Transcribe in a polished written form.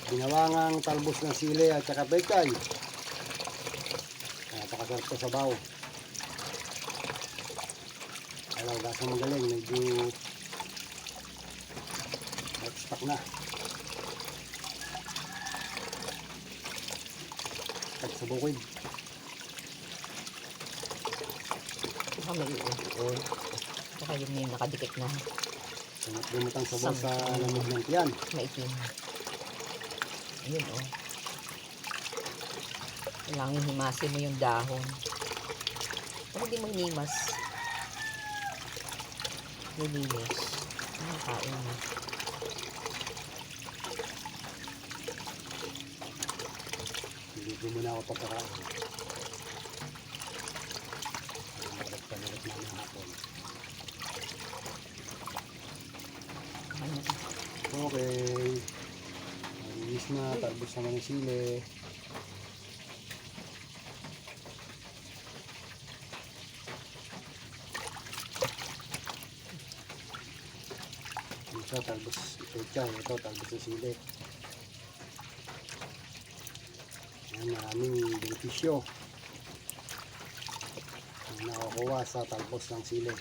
Binawangang talbos ng sili at saka pechay. Napakasarap sa sabaw. Alaw, gasa magaling. Medyo nag-stock na. At sa bukid. Baka may uod. Baka yung may nakadikit na Lumutang sabaw sa lamog ng tiyan. maitim. Ayun o. Kailangan himasin mo yung dahon. Kung hindi mo hinimas, nilinis. Kain mo. Hindi mo na ako pagkakain. Panalit na ng hapon. Ano? Okay. Malinis na. Talbos naman ng sili. Ito talbos. Ito talbos ng sili. Yan, maraming benepisyo ang nakukuha sa talbos ng sili.